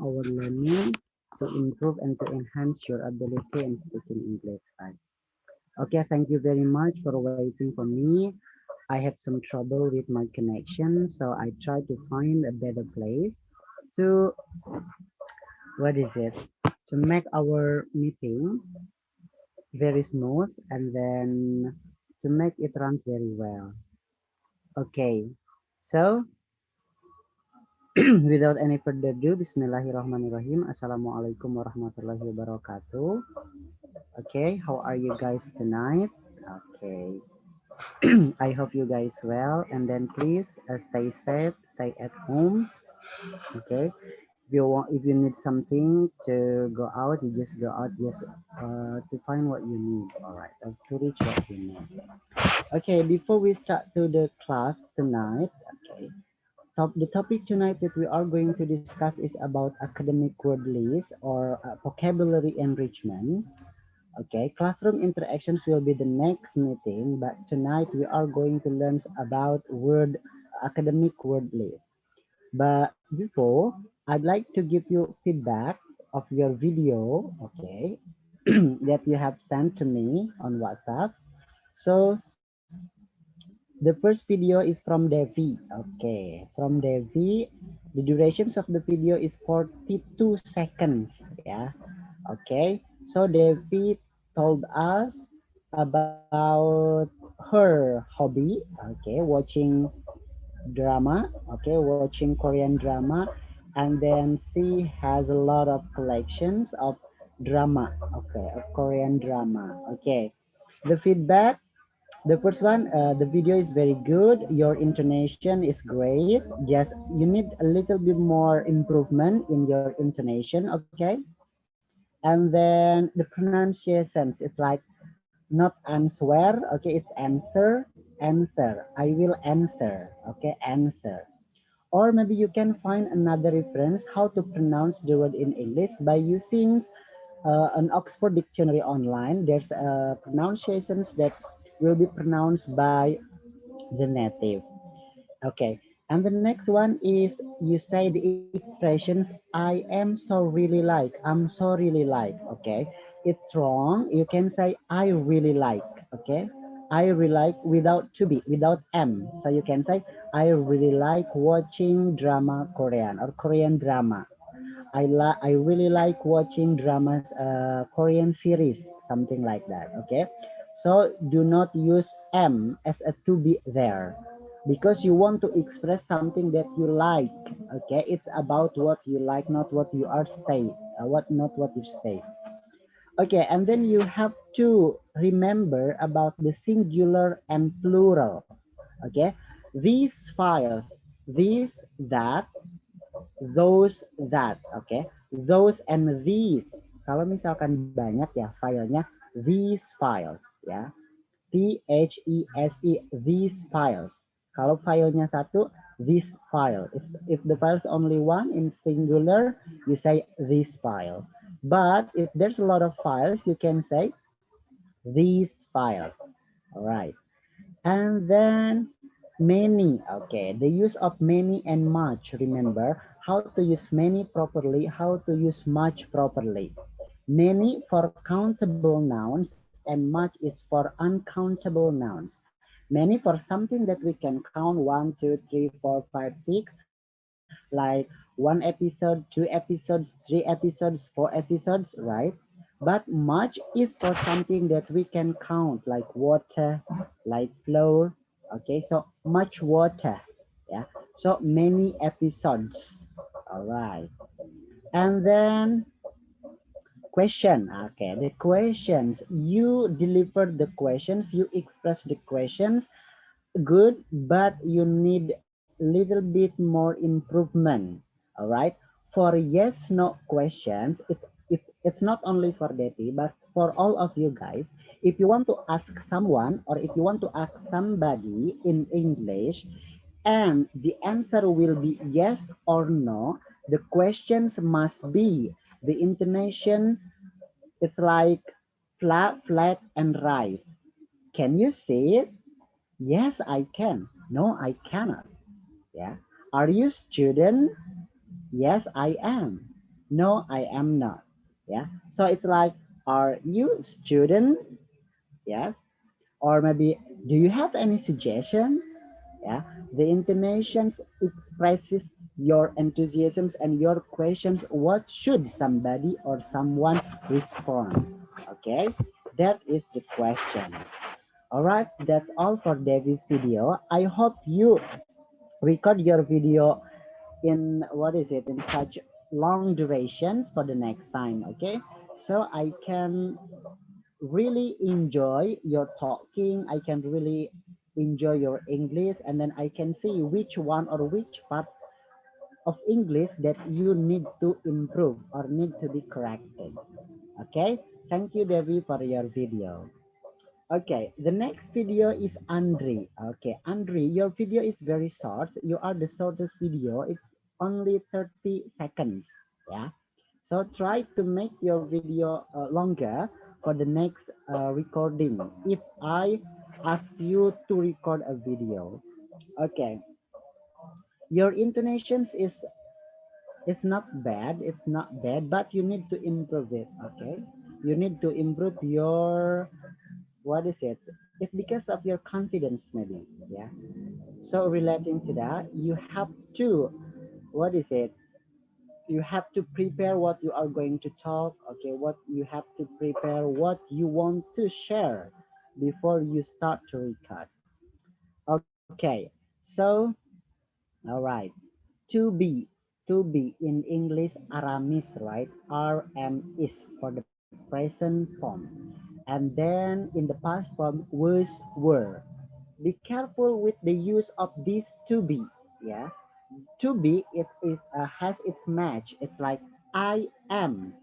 our learning to improve and to enhance your ability in speaking English, right? Okay, thank you very much for waiting for me. I have some trouble with my connection, so I try to find a better place to, what is it, to make our meeting very smooth and then to make it run very well. Okay, so without any further ado, Bismillahirrahmanirrahim. Assalamualaikum warahmatullahi wabarakatuh. Okay, how are you guys tonight? Okay, I hope you guys well, and then please stay safe, stay at home. Okay, if you need something to go out, you just go out just to find what you need. All right, to reach what you need. Okay, before we start to the class tonight, okay, the topic tonight that we are going to discuss is about academic word list or vocabulary enrichment. Okay, classroom interactions will be the next meeting, but tonight we are going to learn about academic word list. But before, I'd like to give you feedback of your video, okay, that you have sent to me on WhatsApp. So the first video is from Devi. Okay, from Devi, the durations of the video is 42 seconds. Yeah. Okay. So Devi told us about her hobby. Okay, watching drama. Okay, watching Korean drama, and then she has a lot of collections of drama. Okay, of Korean drama. Okay. The feedback, the first one, the video is very good. Your intonation is great. Just you need a little bit more improvement in your intonation, okay? And then the pronunciations is like not answer, okay? It's answer, answer. I will answer, okay? Answer. Or maybe you can find another reference how to pronounce the word in English by using an Oxford Dictionary online. There's pronunciations that will be pronounced by the native. Okay. And the next one is you say the expressions I am so really like, I'm so really like. Okay. It's wrong. You can say I really like. Okay. I really like without to be, without M. So you can say I really like watching drama Korean or Korean drama. I really like watching dramas, Korean series, something like that. Okay, so do not use M as a to be there, because you want to express something that you like. Okay, it's about what you like, not what you are say, not what you say. Okay, and then you have to remember about the singular and plural. Okay, these files, these, that, those, that, okay, those and these. Kalau misalkan banyak ya filenya, these files, ya, THESE, these files. Kalau filenya satu, this file. If the file is only one in singular, you say this file. But if there's a lot of files, you can say these files. All right. And then many, okay, the use of many and much. Remember how to use many properly, how to use much properly. Many for countable nouns and much is for uncountable nouns. Many for something that we can count 1, 2, 3, 4, 5, 6, like one episode, two episodes, three episodes, 4 episodes, right? But much is for something that we can count, like water, like flour. Okay, so much water. Yeah, so many episodes. All right. And then question. Okay, the questions. You deliver the questions, you express the questions. Good, but you need little bit more improvement. All right. For yes no questions, it's not only for Devi but for all of you guys. If you want to ask someone or if you want to ask somebody in English and the answer will be yes or no, the questions must be the intonation. It's like flat, flat, and right. Can you see it? Yes, I can. No, I cannot. Yeah. Are you student? Yes, I am. No, I am not. Yeah. So it's like, are you student? Yes. Or maybe, do you have any suggestion? Yeah. The intonations expresses your enthusiasms and your questions. What should somebody or someone respond? Okay. That is the questions. All right. That's all for David's video. I hope you record your video in what is it in such long durations for the next time. Okay, so I can really enjoy your talking, I can really enjoy your English, and then I can see which one or which part of English that you need to improve or need to be corrected. Okay, thank you Devi for your video. Okay, the next video is Andri. Okay, Andri, your video is very short. You are the shortest video. It's only 30 seconds. Yeah. So try to make your video longer for the next recording. If I ask you to record a video, okay, your intonations is not bad. It's not bad, but you need to improve it. Okay, you need to improve your what is it? It's because of your confidence, maybe. Yeah. So relating to that, you have to, what is it? You have to prepare what you are going to talk. Okay. What you have to prepare, what you want to share before you start to record. Okay. So, all right. To be, to be in English, Aramis, right? RM is for the present form. And then in the past form, was, were. Be careful with the use of this to be. Yeah, to be it has its match. It's like I am,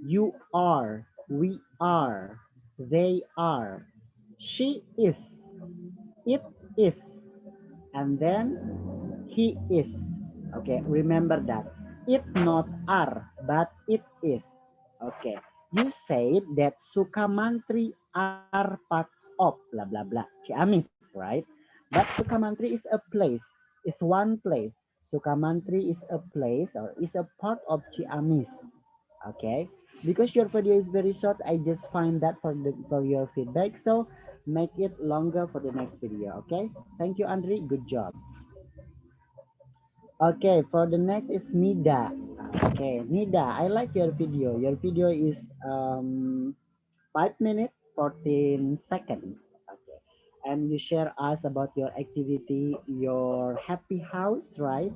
you are, we are, they are, she is, it is, and then he is. Okay, remember that. It not are, but it is. Okay. You said that Sukamantri are parts of blah blah blah Ciamis, right? But Sukamantri is a place, is one place. Sukamantri is a place or is a part of Ciamis. Okay. Because your video is very short, I just find that for your feedback. So make it longer for the next video. Okay. Thank you, Andri. Good job. Okay, for the next is Nida. Okay, Nida, I like your video. Your video is 5 minutes 14 seconds. Okay, and you share us about your activity, your happy house, right?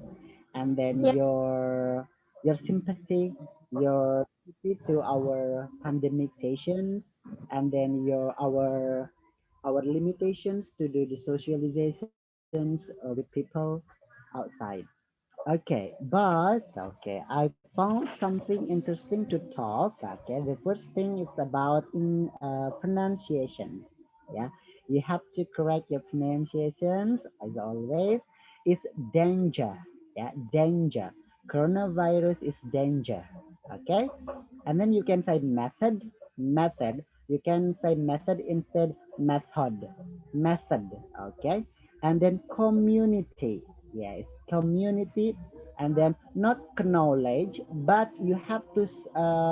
And then Yes. your sympathy, your sympathy to our pandemic session, and then our limitations to do the socializations with people outside. Okay, but okay, I found something interesting to talk. Okay, the first thing is about pronunciation. Yeah, you have to correct your pronunciations as always. It's danger. Yeah, danger. Coronavirus is danger. Okay, and then you can say method, method. You can say method instead method, method. Okay, and then community. Yes, community, and then not knowledge, but you have to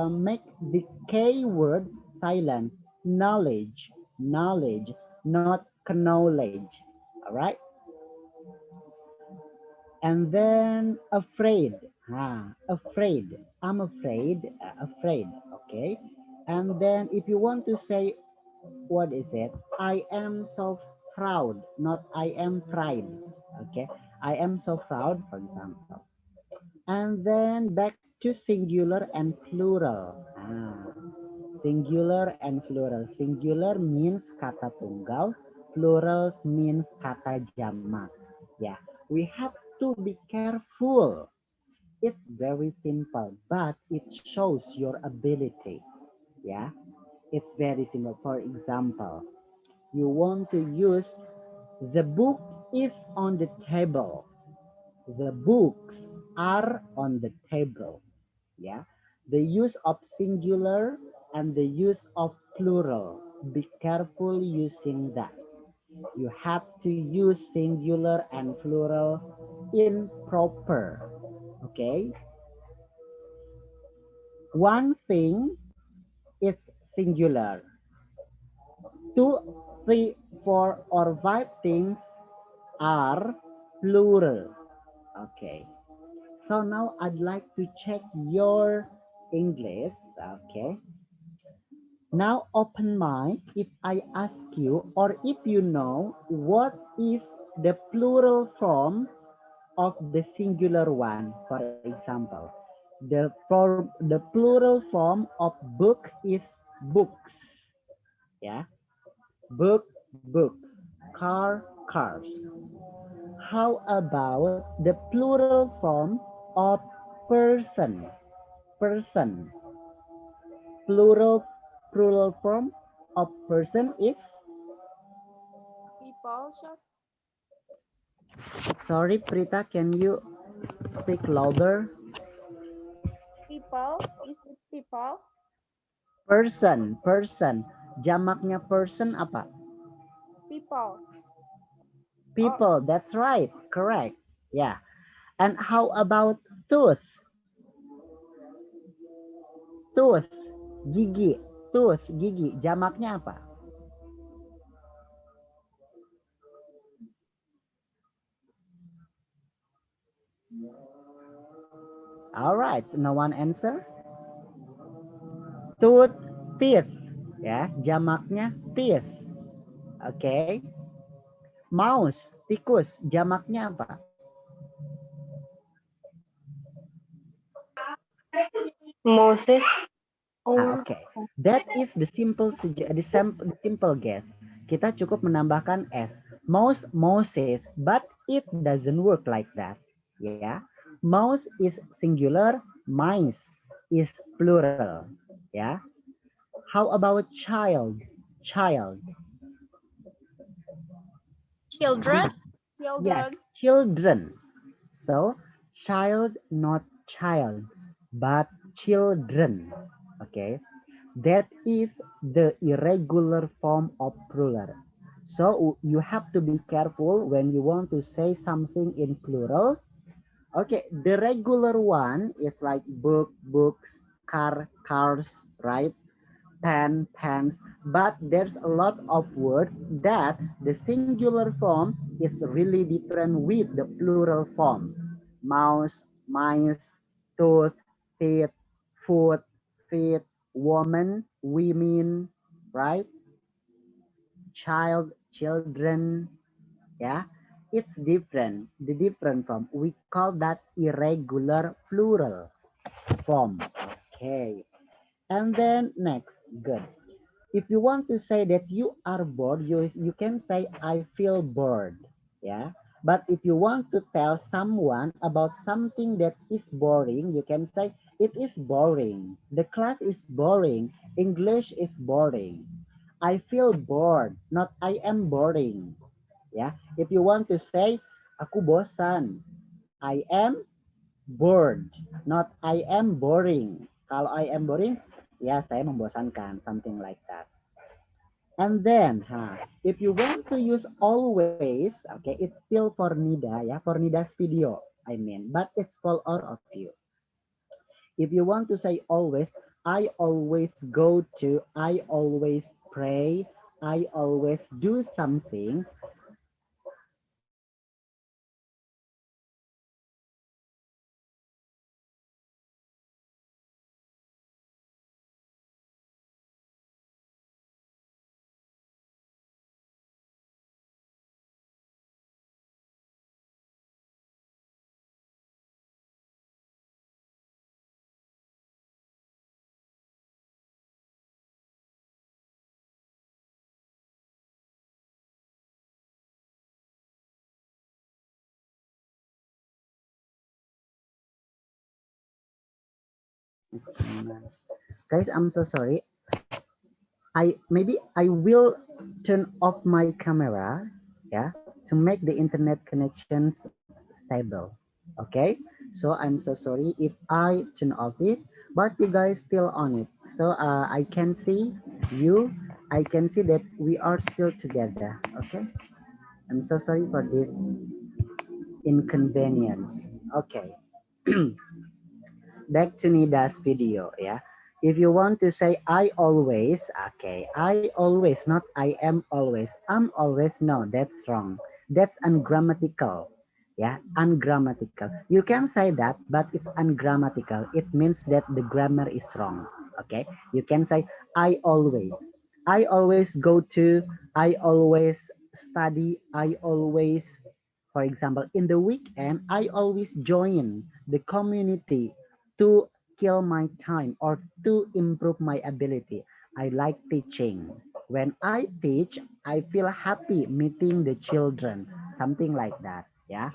make the K word silent. Knowledge, knowledge, not knowledge. All right, and then afraid. Afraid. I'm afraid. Afraid. Okay, and then if you want to say what is it? I am so proud, not I am pride. Okay, I am so proud, for example. And then back to singular and plural. Singular and plural. Singular means kata tunggal, plural means kata jamak. Yeah, we have to be careful. It's very simple, but it shows your ability. Yeah, it's very simple. For example, you want to use the book is on the table. The books are on the table. Yeah. The use of singular and the use of plural. Be careful using that. You have to use singular and plural in proper. Okay. One thing is singular. Two, three, four, or five things are plural. Okay. So now I'd like to check your English. Okay. Now open mic if I ask you or if you know what is the plural form of the singular one. For example, the plural form of book is books. Yeah. Book, books. Car, cars. How about the plural form of person? Person. Plural form of person is, People, sir. sorry Prita, can you speak louder? People, is it people? Person. Jamaknya person apa? People. Oh, People, that's right. Correct. Yeah. And how about tooth? Tooth, gigi. Tooth, gigi. Jamaknya apa? All right. No one answer? Tooth, teeth. Ya, jamaknya teeth. Oke. Okay. Mouse, tikus. Jamaknya apa? Moses. Ah, Oh, oke. Okay. That is the simple guess. Kita cukup menambahkan s. Mouse, Moses, but it doesn't work like that. Ya. Mouse is singular, mice is plural. Ya. How about child? Child. Children. Yes, children. children. So, child, not child, but children. Okay, that is the irregular form of plural. So, you have to be careful when you want to say something in plural. Okay, the regular one is like book, books, car, cars, right? Pen, pens, but there's a lot of words that the singular form is really different with the plural form. Mouse, mice, tooth, teeth, foot, feet, woman, women, right? Child, children, yeah. It's different. The different form. We call that irregular plural form. Okay. And then next, good. If you want to say that you are bored, you can say I feel bored. Yeah. But if you want to tell someone about something that is boring, you can say it is boring. The class is boring. English is boring. I feel bored, not I am boring. Yeah. If you want to say aku bosan, I am bored, not I am boring. Kalau I am boring, ya saya membosankan, something like that. And then, if you want to use always, okay, it's still for Nida, ya, for Nida's video, I mean, but it's for all of you. If you want to say always, I always go to, I always pray, I always do something. Guys, I'm so sorry. I will turn off my camera, yeah, to make the internet connections stable. Okay, so I'm so sorry if I turn off it, but you guys still on it. So I can see you. I can see that we are still together. Okay, I'm so sorry for this inconvenience. Okay. back to Nida's video, yeah. If you want to say I always, okay, I always, not I am always. I'm always, no, that's wrong. That's ungrammatical. Yeah, ungrammatical. You can say that, but it's ungrammatical. It means that the grammar is wrong. Okay, you can say I always. I always go to, I always study, I always, for example, in the weekend, I always join the community to kill my time or to improve my ability. I like teaching. When I teach, I feel happy meeting the children, something like that. Yeah.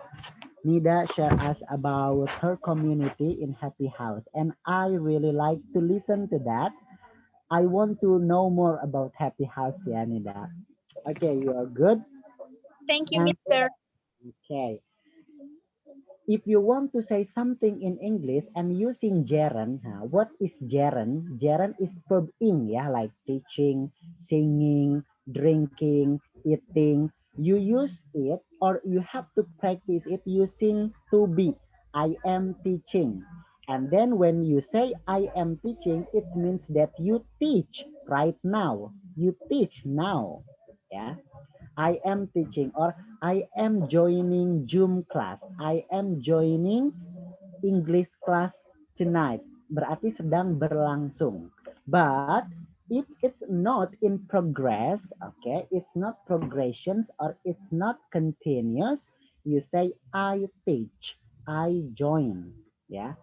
Nida share us about her community in Happy House, and I really like to listen to that. I want to know more about Happy House, yeah, Nida. Okay, you are good. Thank you, And Mr. okay, if you want to say something in English and using gerund, what is gerund? Gerund is verb ing, yeah, like teaching, singing, drinking, eating. You use it or you have to practice it using to be. I am teaching. And then when you say I am teaching, it means that you teach right now. You teach now. Yeah. I am teaching or I am joining Zoom class. I am joining English class tonight. Berarti sedang berlangsung. But if it's not in progress, okay, it's not progressions or it's not continuous, you say I teach, I join. Yeah.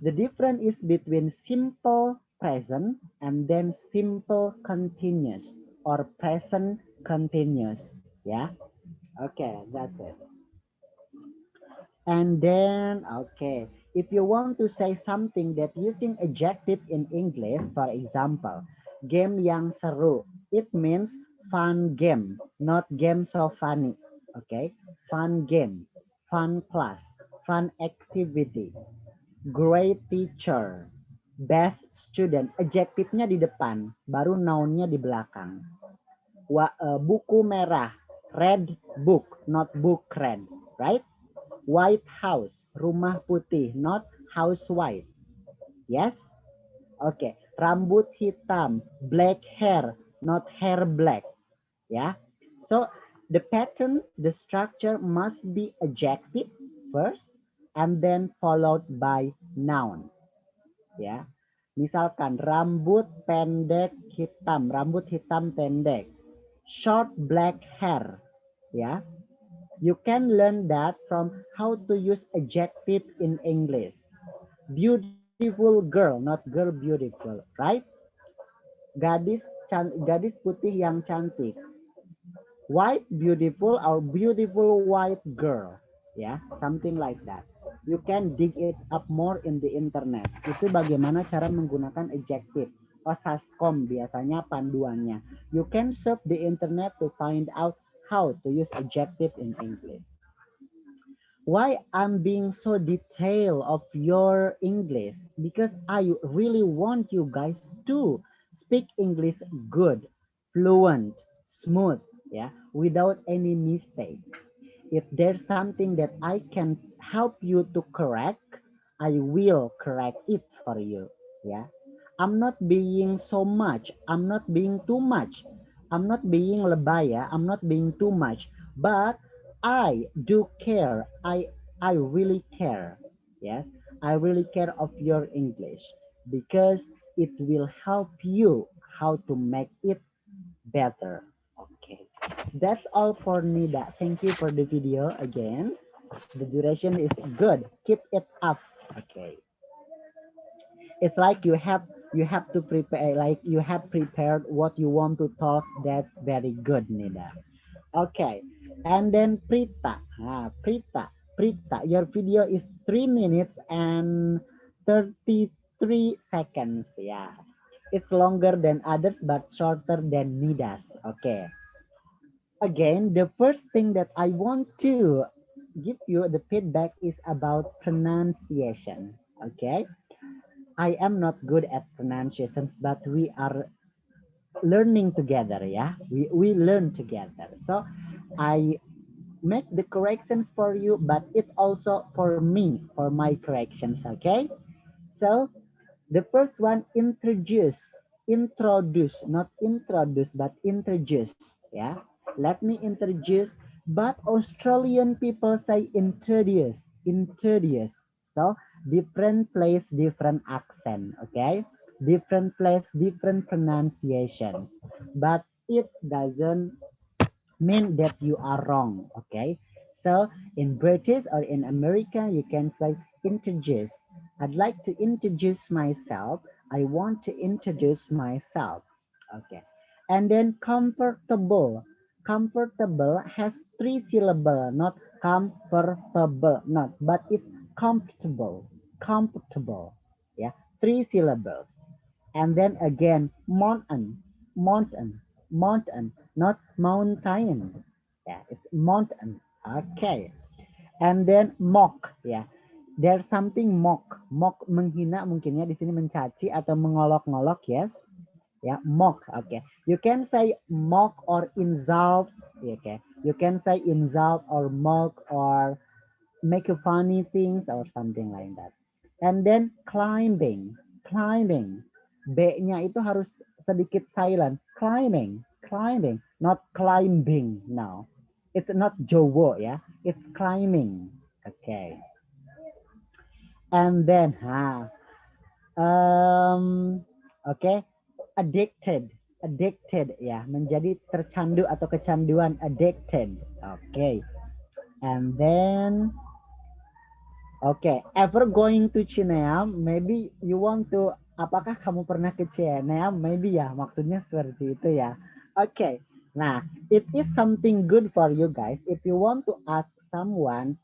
The difference is between simple present and then simple continuous or present continuous. Yeah. Okay, that's it. And then, okay, if you want to say something that using adjective in English, for example, game yang seru, it means fun game, not game so funny. Okay, fun game, fun class, fun activity, great teacher, best student. Adjektifnya di depan, baru nounnya di belakang. Buku merah, red book, not book red, right? White house, rumah putih, not house white. Yes? Okay. Rambut hitam, black hair, not hair black. Yeah. So the pattern, the structure must be adjective first and then followed by noun. Ya. Misalkan rambut pendek hitam, rambut hitam pendek. Short black hair. Ya. You can learn that from how to use adjective in English. Beautiful girl, not girl beautiful, right? Gadis putih yang cantik. White beautiful or beautiful white girl. Ya, something like that. You can dig it up more in the internet. Itu bagaimana cara menggunakan adjective. Saskom biasanya panduannya. You can surf the internet to find out how to use adjective in English. Why I'm being so detailed of your English? Because I really want you guys to speak English good, fluent, smooth, yeah, without any mistake. If there's something that I can help you to correct, I will correct it for you. Yeah. I'm not being so much. I'm not being too much. I'm not being lebay, ya. I'm not being too much. But I do care. I really care. Yes. I really care of your English because it will help you how to make it better. Okay. That's all for Nida. Thank you for the video again. The duration is good. Keep it up. Okay. It's like you have to prepare, like you have prepared what you want to talk. That's very good, Nida. Okay. And then Prita. Prita, your video is 3 minutes and 33 seconds. Yeah. It's longer than others but shorter than Nida's. Okay. Again, the first thing that I want to give you the feedback is about pronunciation. Okay, I am not good at pronunciations, but we are learning together. Yeah, we learn together. So I make the corrections for you, but it's also for me for my corrections. Okay, So the first one introduce, not introduce, but introduce. Yeah, let me introduce. But Australian people say introduce, introduce. So different place, different accent. Okay, different place, different pronunciation. But it doesn't mean that you are wrong. Okay, so in British or in America you can say introduce. I'd like to introduce myself. I want to introduce myself. Okay, and then comfortable. Comfortable has three syllable, not comfortable, not, but it's comfortable. Comfortable, yeah, three syllables. And then again, mountain, mountain, mountain, not mountain. Yeah, it's mountain. Okay. And then mock, ya. There's something mock. Mock menghina mungkinnya di sini mencaci atau mengolok-ngolok, yes. Ya, mock. Okay. You can say mock or insult. Okay. You can say insult or mock or make funny things or something like that. And then climbing, climbing. B-nya itu harus sedikit silent. Climbing, climbing, not climbing. No, it's not Jowo ya. It's climbing. Okay. And then, okay, addicted, addicted ya, menjadi tercandu atau kecanduan, addicted. Okay. And then okay, ever going to Cineam? Maybe you want to, apakah kamu pernah ke Cineam? Maybe ya, maksudnya seperti itu ya. Okay, nah, it is something good for you guys. If you want to ask someone,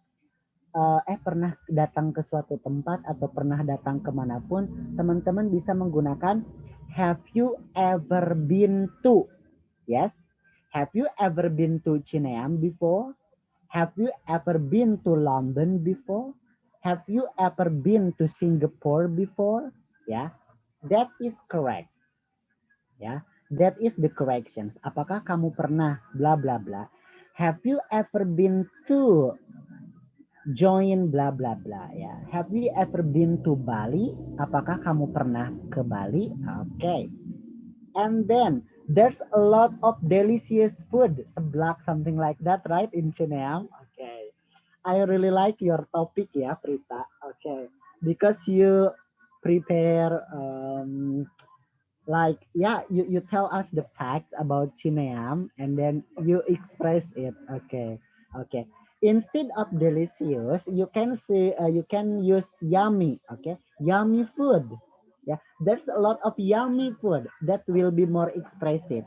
pernah datang ke suatu tempat atau pernah datang kemanapun, teman-teman bisa menggunakan have you ever been to? Yes, have you ever been to Cineam before? Have you ever been to London before? Have you ever been to Singapore before? Yeah, that is correct. Yeah, that is the corrections. Apakah kamu pernah bla bla bla? Have you ever been to join bla bla bla? Ya, have you ever been to Bali? Apakah kamu pernah ke Bali? Okay. And then there's a lot of delicious food, seblak, something like that, right, in Cineam? Okay. I really like your topic ya, Prita. Okay. Because you prepare, like, yeah, you tell us the facts about Cineam and then you express it. Okay. Okay. Instead of delicious, you can say, you can use yummy. Okay. Yummy food. Yeah, there's a lot of yummy food that will be more expressive.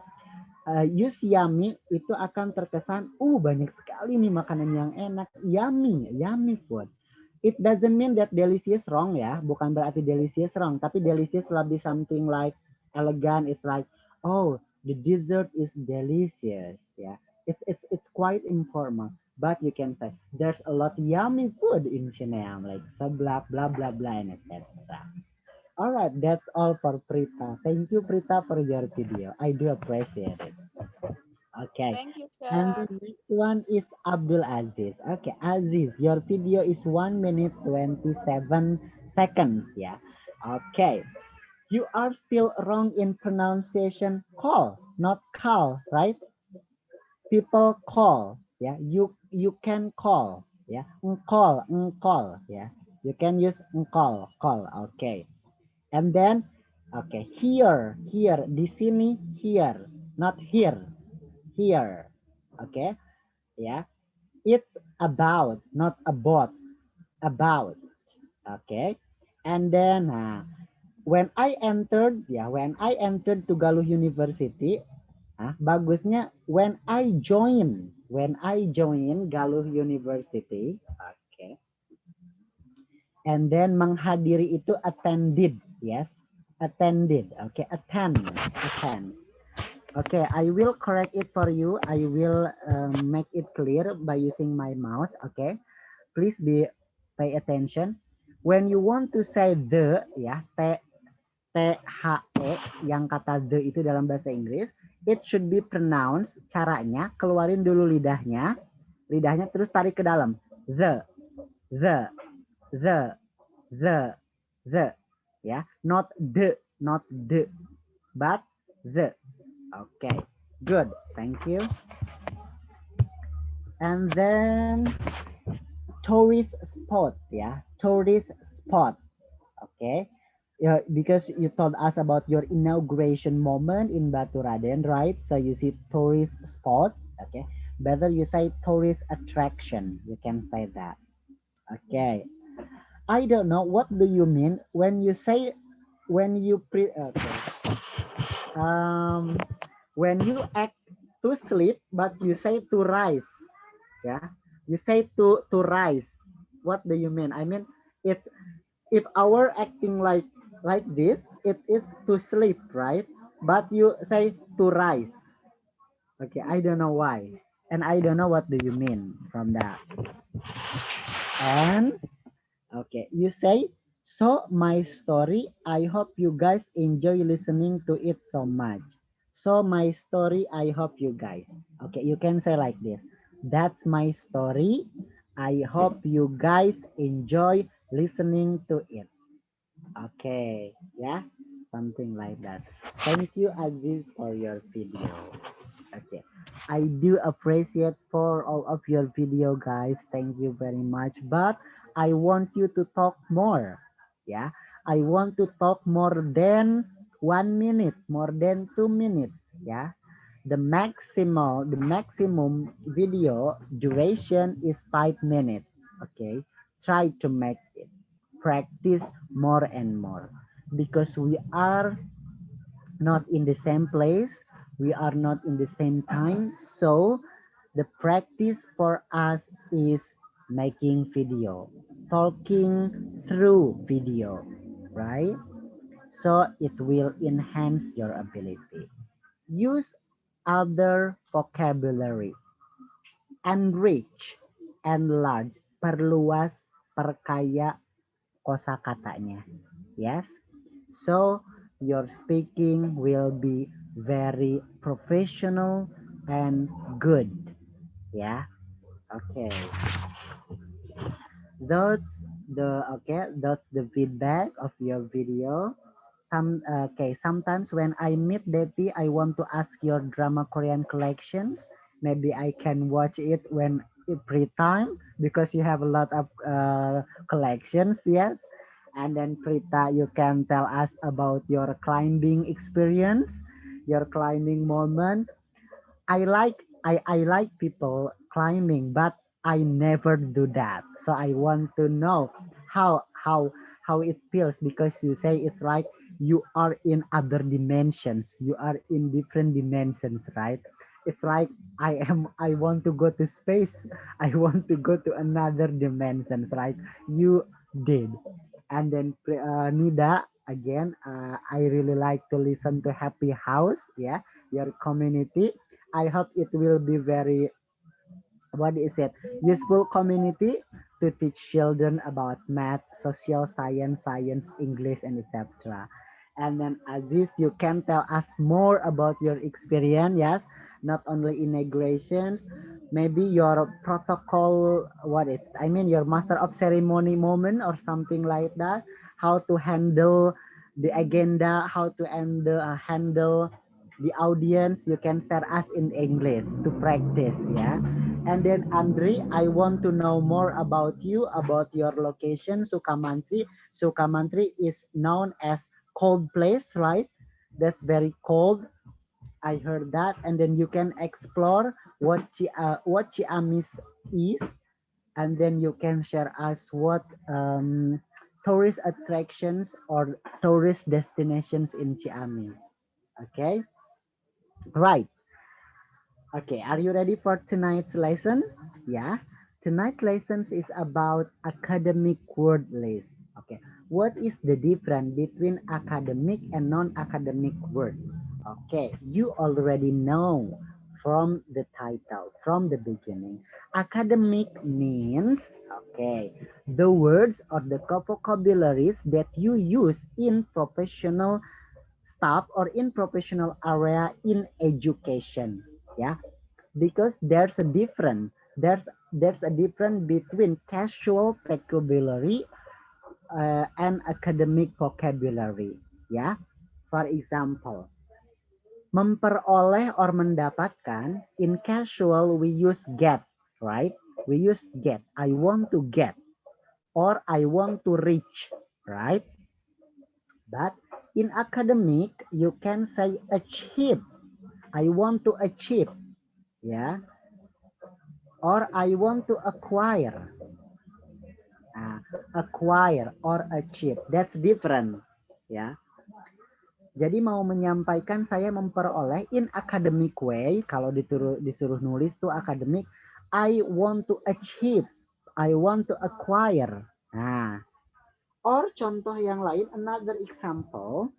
Use yummy itu akan terkesan, banyak sekali nih makanan yang enak. Yummy, yummy food. It doesn't mean that delicious wrong ya, bukan berarti delicious wrong, tapi delicious lebih something like elegant. It's like, oh, the dessert is delicious. Yeah, it's quite informal. But you can say there's a lot yummy food in Cineam, like seblak, blah blah blah, and etc. All right, that's all for Prita. Thank you, Prita, for your video. I do appreciate it. Okay. Thank you, And sir. the next one is Abdul Aziz. Okay, Aziz, your video is 1 minute 27 seconds. Yeah. Okay. You are still wrong in pronunciation. Call, not call, right? People call. Yeah. You can call. Yeah. Call, call. Yeah. You can use call, call. Okay. And then, okay, here, di sini, here, not here, here, okay, yeah, it's about, not about, okay, and then, when I entered to Galuh University, bagusnya when I join Galuh University, okay, and then menghadiri itu attended, yes, attended. Okay, attend. Okay, I will correct it for you. I will make it clear by using my mouse. Okay, please pay attention. When you want to say the, ya, T-H-E, yang kata the itu dalam bahasa Inggris, it should be pronounced. Caranya, keluarin dulu lidahnya terus tarik ke dalam. The. Yeah, not the, but the. Okay, good. Thank you. And then tourist spot, yeah, tourist spot. Okay, yeah, because you told us about your inauguration moment in Baturaden, right? So you see tourist spot. Okay, better you say tourist attraction. You can say that. Okay, I don't know what do you mean when you say when you okay. Um, when you act to sleep, but you say to rise. Yeah, you say to rise. What do you mean? I mean, it's if our acting like this, it is to sleep, right? But you say to rise. Okay, I don't know why, and I don't know what do you mean from that. And okay, you say so my story. I hope you guys enjoy listening to it so much. So my story. I hope you guys. Okay, you can say like this. That's my story. I hope you guys enjoy listening to it. Okay, yeah, something like that. Thank you, Aziz, for your video. Okay, I do appreciate for all of your video, guys. Thank you very much. But I want you to talk more. Yeah, I want to talk more than 1 minute, more than 2 minutes. Yeah, the maximum video duration is 5 minutes. Okay, try to make it practice more and more because we are not in the same place, we are not in the same time. So the practice for us is making video, talking through video, right? So it will enhance your ability. Use other vocabulary, enrich, enlarge, perluas, perkaya kosakatanya. Yes. So your speaking will be very professional and good. Yeah. Okay. That's that's the feedback of your video. Sometimes when I meet Depi, I want to ask your drama Korean collections. Maybe I can watch it when free time because you have a lot of collections, yes. And then Prita, you can tell us about your climbing experience, your climbing moment. I like people climbing, but I never do that. So I want to know how it feels because you say it's like you are in other dimensions. You are in different dimensions, right? It's like I want to go to space. I want to go to another dimensions, right? You did. And then Nida again, I really like to listen to Happy House, yeah, your community. I hope it will be very, what is it, useful community to teach children about math, social science, English, and etc. And then Aziz, you can tell us more about your experience, yes, not only integrations, maybe your protocol, your master of ceremony moment or something like that, how to handle the agenda, how to handle the audience. You can share us in English to practice, yeah. And then Andre, I want to know more about you, about your location, Sukamantri. Sukamantri is known as cold place, right? That's very cold. I heard that. And then you can explore what Ciamis is, and then you can share us what tourist attractions or tourist destinations in Ciamis. Okay, right. Okay, are you ready for tonight's lesson? Yeah. Tonight's lesson is about academic word list. Okay. What is the difference between academic and non-academic word? Okay, you already know from the title, from the beginning. Academic means, okay, the words or the vocabularies that you use in professional staff or in professional area in education. Yeah, because there's a difference between casual vocabulary an academic vocabulary. Ya, for example, memperoleh or mendapatkan. In casual, we use get, right? We use get. I want to get, or I want to reach, right? But in academic, you can say achieve. I want to achieve, yeah, or I want to acquire. Acquire or achieve, that's different, ya. Jadi mau menyampaikan saya memperoleh in academic way, kalau disuruh nulis tuh akademik, I want to achieve, I want to acquire. Nah, or contoh yang lain, another example,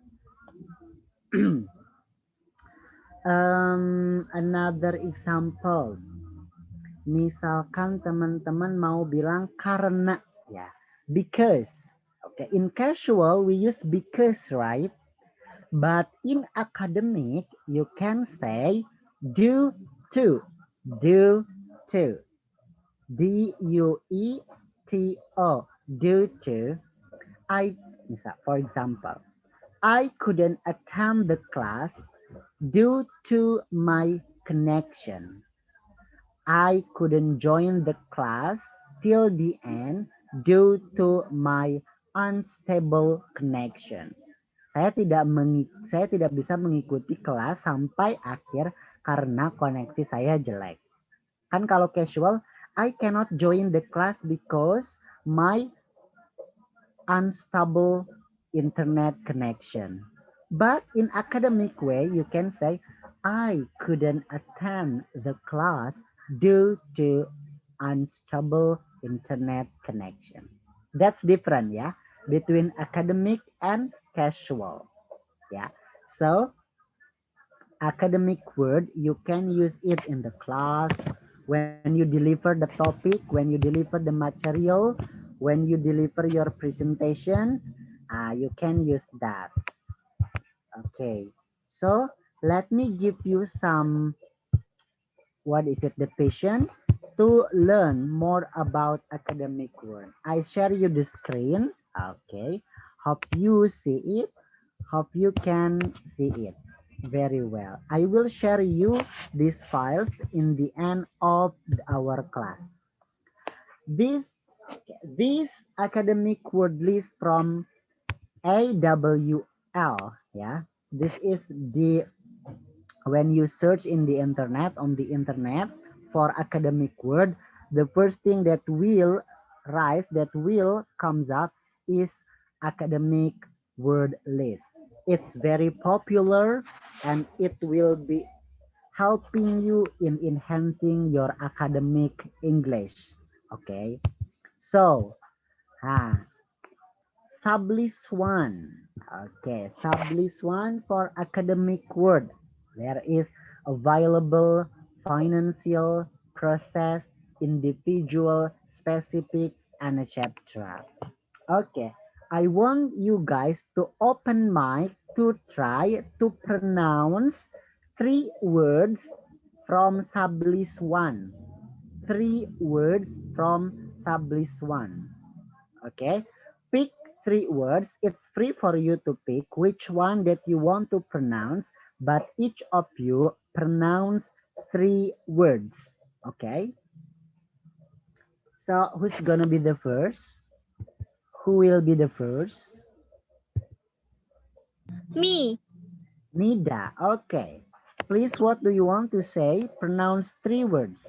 another example. Misalkan teman-teman mau bilang karena, ya, because. Okay, in casual we use because, right? But in academic you can say due to, due to, D-U-E-T-O, due to. For example, I couldn't attend the class due to my connection. I couldn't join the class till the end due to my unstable connection. Saya tidak bisa mengikuti kelas sampai akhir karena koneksi saya jelek. Kan kalau casual, I cannot join the class because my unstable internet connection. But in academic way, you can say, I couldn't attend the class due to unstable internet connection. That's different, yeah, between academic and casual. Yeah. So academic word, you can use it in the class, when you deliver the topic, when you deliver the material, when you deliver your presentation, you can use that. Okay. So let me give you some, what is it, the patient to learn more about academic word. I share you the screen. Okay. Hope you see it. Hope you can see it very well. I will share you these files in the end of our class. This academic word list from AWL, yeah. This is the, when you search in the internet, on the internet for academic word, the first thing that will rise, that will comes up is academic word list. It's very popular and it will be helping you in enhancing your academic English. Okay, so sublist one. Okay, sublist one for academic word. There is available, financial, process, individual, specific, and etc. Okay, I want you guys to open mic to try to pronounce 3 words from sublist 1. 3 words from sublist 1. Okay, pick 3 words. It's free for you to pick which one that you want to pronounce, but each of you pronounce 3 words. Okay, so who's gonna be the first? Who will be the first? Me. Nida, okay. Please, what do you want to say? Pronounce 3 words.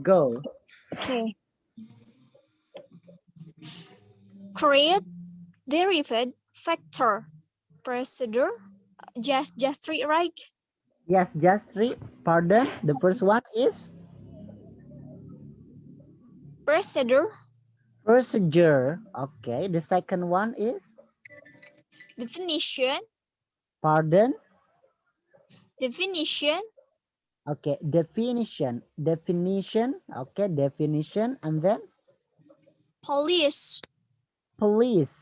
Go. Okay. Create, derived, factor, procedure. Just three, right? Yes, just 3. Pardon. The first one is Procedure, procedure. Okay. The second one is, definition, pardon. definition, Okay. Definition. Definition. Okay. Definition. And then police. police.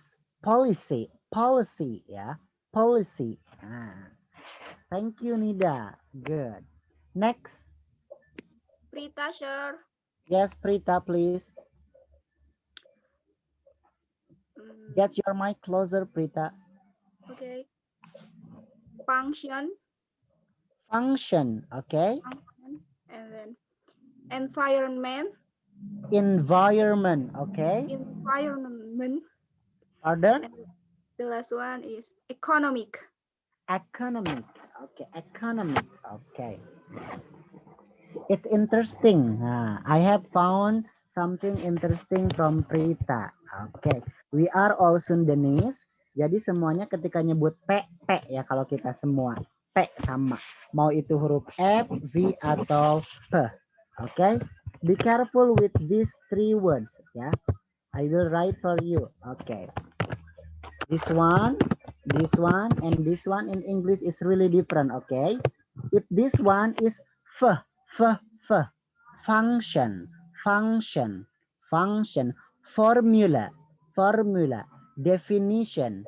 Policy. Policy. Yeah. Policy. Thank you, Nida. Good. Next. Prita, sure. Yes, Prita, please. Get your mic closer, Prita. Okay. Function. Function, okay? And then environment. Environment, okay? Environment. Pardon? And the last one is economic. Economic, okay, economic, okay. It's interesting. I have found something interesting from Prita. Okay, we are all Sundanese. Jadi semuanya ketika nyebut P, P ya kalau kita semua. P sama. Mau itu huruf F, V, atau P. Okay, be careful with these three words ya. I will write for you. Okay. This one, and this one in English is really different, okay? If this one is f, function, formula, definition,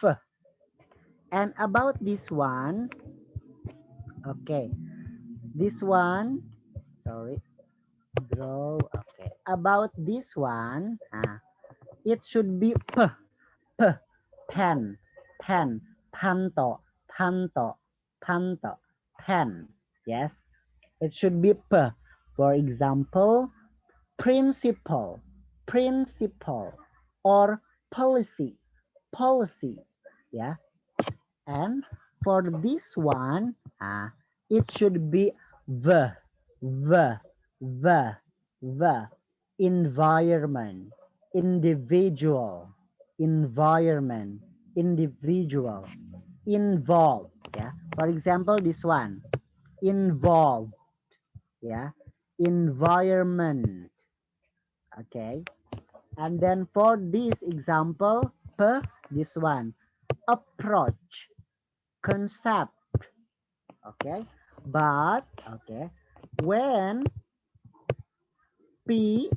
f. And about this one, okay, this one, sorry, draw, okay. About this one, it should be p, pen, panto, pen. Yes, it should be p. For example, principle, or policy. Yeah, and for this one, it should be the, environment, individual, involved. Yeah, for example, this one, involved. Yeah, environment. Okay, and then for this example, this one, approach, concept. Okay, but okay, when P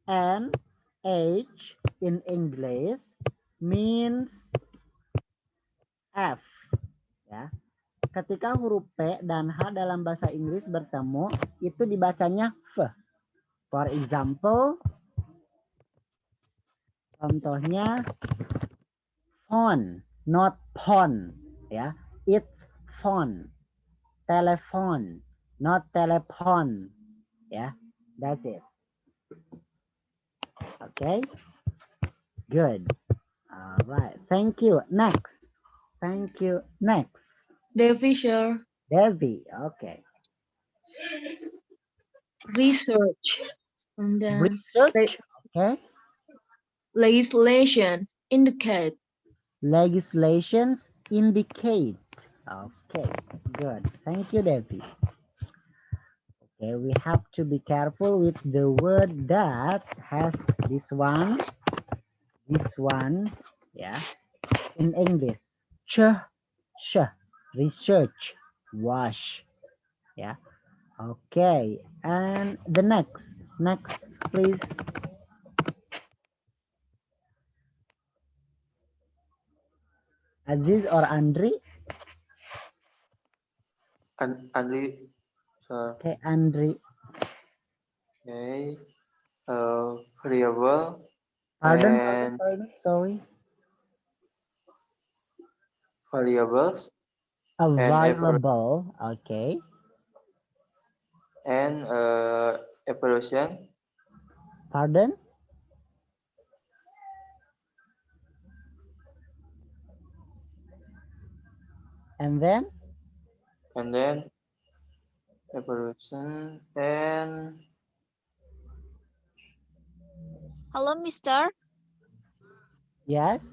and H in English means F, ya. Ketika huruf P dan H dalam bahasa Inggris bertemu, itu dibacanya F. For example, contohnya phone, not phone, ya. It's phone. Telephone, not telephone, ya. That's it. Okay, good. All right, thank you. Next. Thank you. Next. Devi, sure. Devi. Okay. Research. And then Research. Okay. legislation. Indicate. Legislations indicate. Okay, good. Thank you, Devi. Okay, we have to be careful with the word that has this one, yeah, in English. Sh, research, wash, yeah. Okay, and the next, please. Aziz or Andri? Andri, sir. Okay, Andri. Okay. Variable Pardon, and sorry. variables and Available. Okay. and evaluation Pardon? And then? evaluation and Hello, mister. Yes?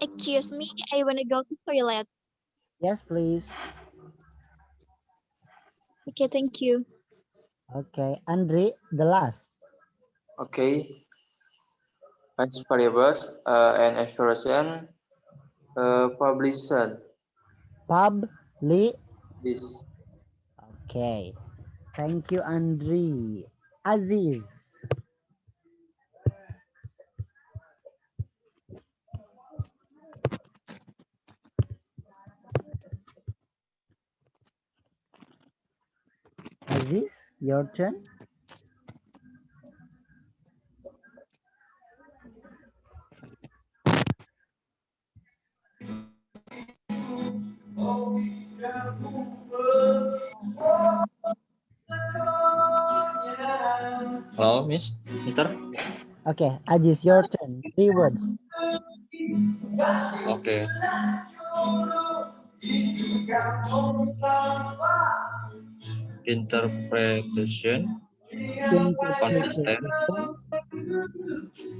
Excuse me, I wanna go to toilet. Yes, please. Okay, thank you. Okay, Andri, the last. okay. And variables and evaluation publication. This. Okay. Thank you, Andri. Aziz. Aziz, your turn. Hello, Miss, Mister. Okay, Ajis, your turn. 3 words. Okay. Interpretation, consistent, Interpretation,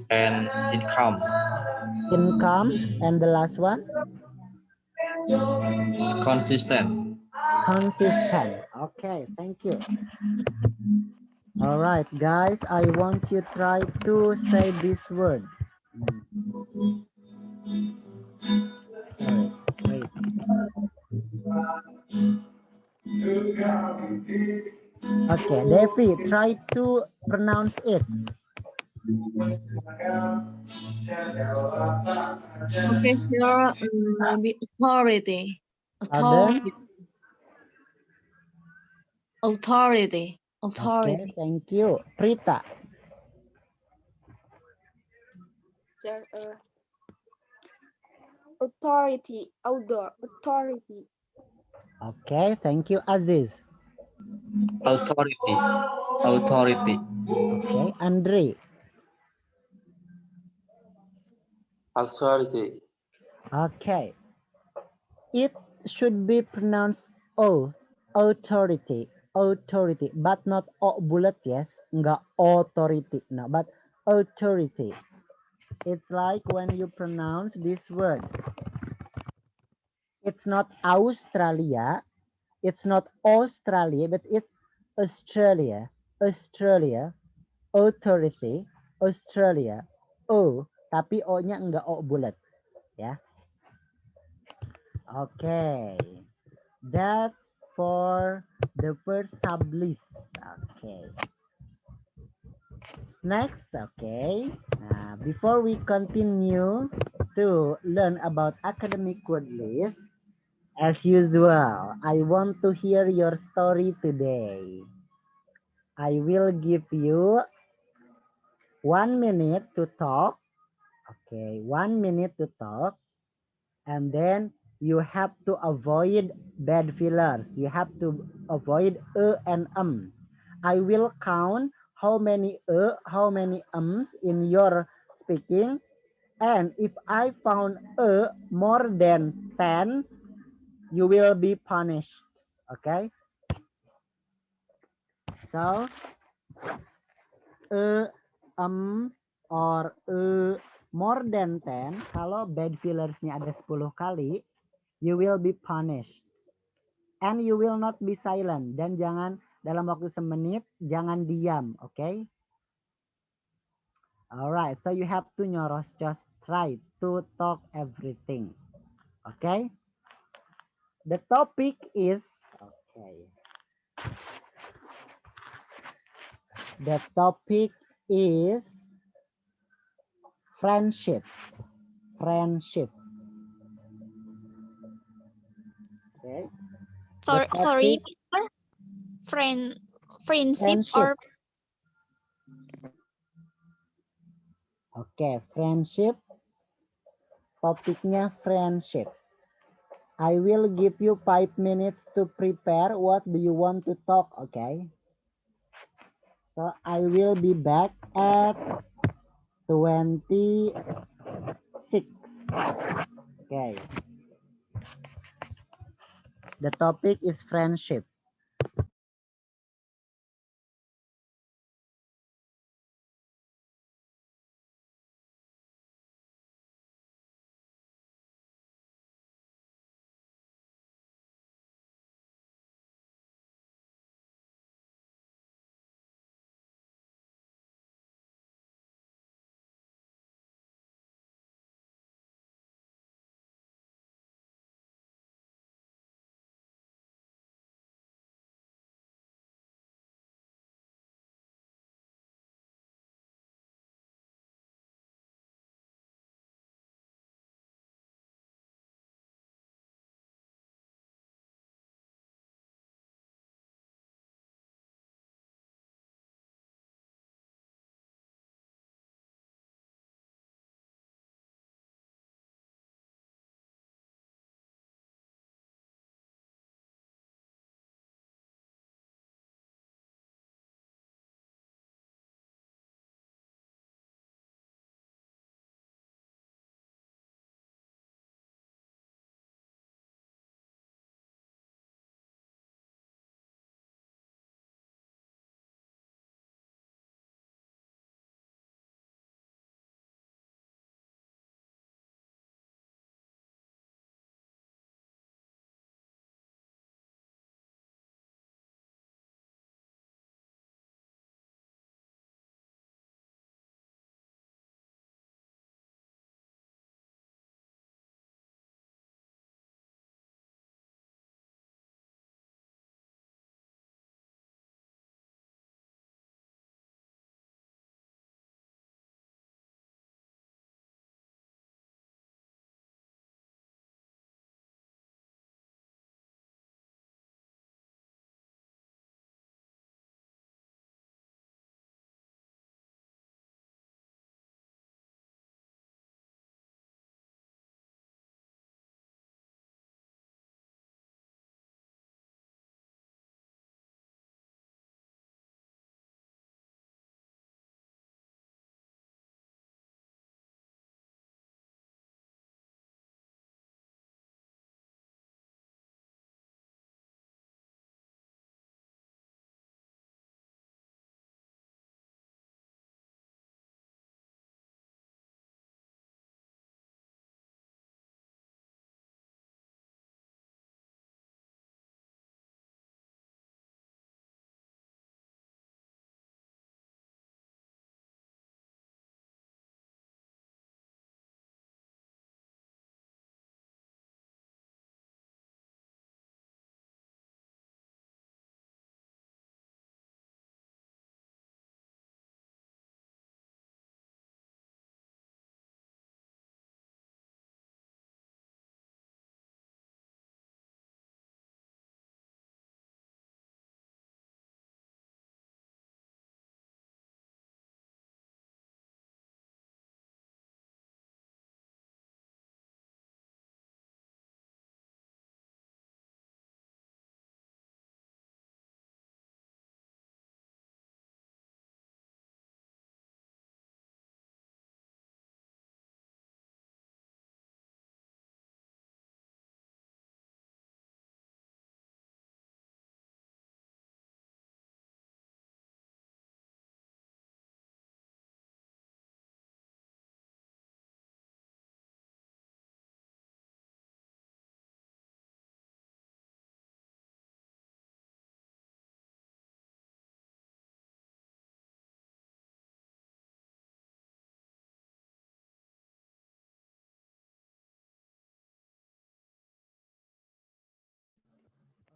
and income. income, and the last one, Consistent. consistent. Okay, thank you. All right, guys, I want you try to say this word. Sorry, wait. Okay, Devi, try to pronounce it. Okay, sure. Maybe authority. Pardon? Authority. Okay, thank you. Prita. There, authority, outdoor, authority, Okay, thank you. Aziz. Authority. Authority. Okay, Andre. Authority. Okay. It should be pronounced O. Authority. Authority. But not O bulat, yes. Enggak authority. No, but authority. It's like when you pronounce this word. It's not Australia. It's not Australia, but it's Australia. Australia. Authority. Australia. O. Tapi O-nya enggak O bulat. Ya. Okay. That's for the first sublist. Okay. Next, okay. Before we continue to learn about academic word list, as usual, I want to hear your story today. I will give you 1 minute to talk. Okay, 1 minute to talk. And then you have to avoid bad fillers. You have to avoid and I will count how many how many in your speaking. And if I found more than 10, you will be punished. Okay? So, or more than 10, kalau bad fillersnya ada 10 kali, you will be punished. And you will not be silent. Dan jangan dalam waktu semenit, jangan diam, okay? Alright, so you have to nyoros, just try to talk everything. Okay? The topic is, okay. The topic is friendship. Friendship. Okay. sorry, Mister. Friendship or Oke, friendship. Topiknya friendship. I will give you 5 minutes to prepare. What do you want to talk? Okay. So I will be back at 26. Okay. The topic is friendship.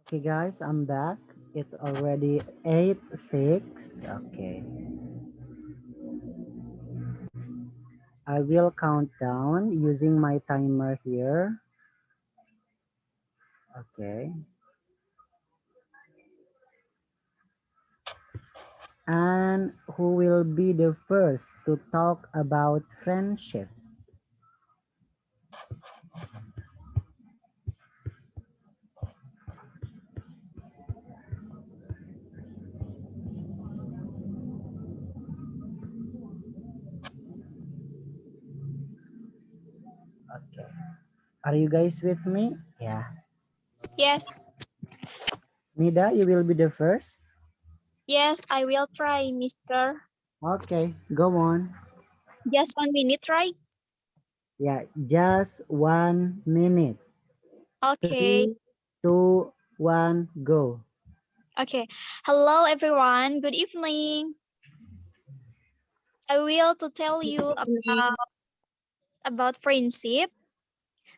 Okay, guys, I'm back. It's already 8:06. Okay. I will count down using my timer here. Okay. And who will be the first to talk about friendship? Okay. Are you guys with me? Yeah. Yes. Nida, you will be the first. Yes, I will try, mister. Okay, go on. Just 1 minute, right? Yeah, just 1 minute. Okay. 3, 2, 1, go. Okay. Hello, everyone. Good evening. I will to tell you about friendship.